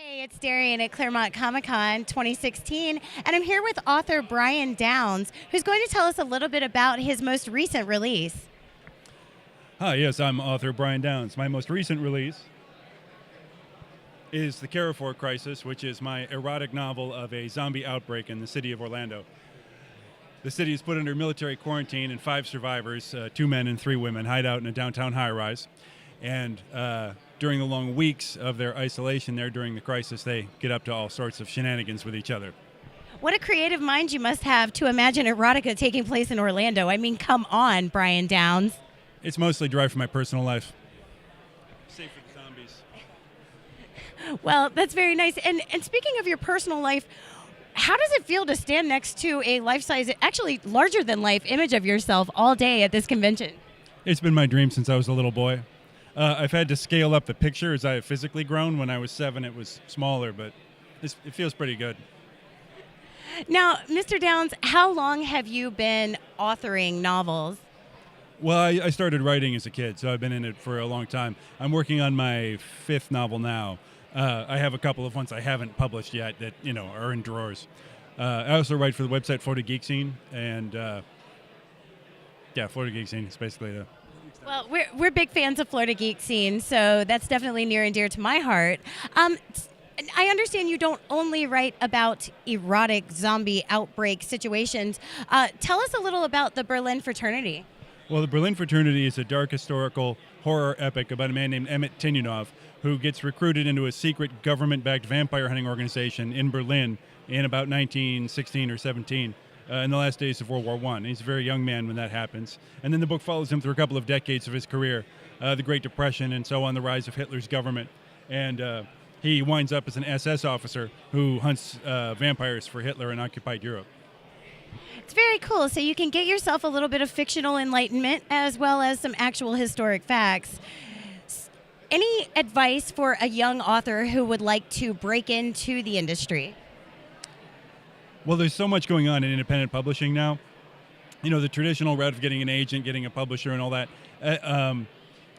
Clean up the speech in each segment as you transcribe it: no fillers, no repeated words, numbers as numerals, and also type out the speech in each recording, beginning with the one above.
Hey, it's Darian at Clermont Comic Con 2016, and I'm here with author Brian Downs, who's going to tell us a little bit about his most recent release. Hi, yes, I'm author Brian Downs. My most recent release is The Carrefour Crisis, which is my erotic novel of a zombie outbreak in the city of Orlando. The city is put under military quarantine, and 5 survivors, 2 men and 3 women, hide out in a downtown high-rise. And during the long weeks of their isolation there during the crisis, they get up to all sorts of shenanigans with each other. What a creative mind you must have to imagine erotica taking place in Orlando. I mean, come on, Brian Downs. It's mostly derived from my personal life. Safe for the zombies. Well, that's very nice. And speaking of your personal life, how does it feel to stand next to a life-size, actually larger-than-life image of yourself all day at this convention? It's been my dream since I was a little boy. I've had to scale up the picture as I have physically grown. When I was 7, it was smaller, but it feels pretty good. Now, Mr. Downs, how long have you been authoring novels? Well, I started writing as a kid, so I've been in it for a long time. I'm working on my 5th novel now. I have a couple of ones I haven't published yet that, are in drawers. I also write for the website Florida Geek Scene, and Florida Geek Scene is basically the... Well, we're big fans of Florida Geek Scene, so that's definitely near and dear to my heart. I understand you don't only write about erotic zombie outbreak situations. Tell us a little about the Berlin Fraternity. Well, the Berlin Fraternity is a dark historical horror epic about a man named Emmett Tinunov who gets recruited into a secret government-backed vampire hunting organization in Berlin in about 1916 or 17. In the last days of World War I. He's a very young man when that happens. And then the book follows him through a couple of decades of his career, the Great Depression and so on, the rise of Hitler's government. And he winds up as an SS officer who hunts vampires for Hitler in occupied Europe. It's very cool. So you can get yourself a little bit of fictional enlightenment as well as some actual historic facts. Any advice for a young author who would like to break into the industry? Well, there's so much going on in independent publishing now. The traditional route of getting an agent, getting a publisher and all that.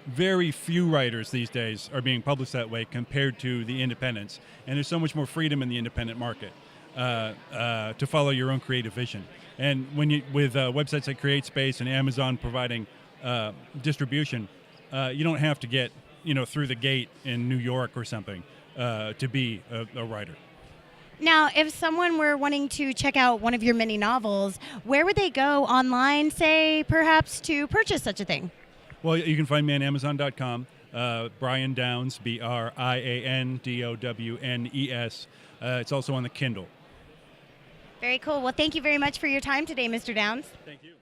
Very few writers these days are being published that way compared to the independents. And there's so much more freedom in the independent market to follow your own creative vision. And with websites like CreateSpace and Amazon providing distribution, you don't have to get through the gate in New York or something to be a writer. Now, if someone were wanting to check out one of your many novels, where would they go online, say, perhaps to purchase such a thing? Well, you can find me on Amazon.com, Brian Downs, BrianDownes. It's also on the Kindle. Very cool. Well, thank you very much for your time today, Mr. Downs. Thank you.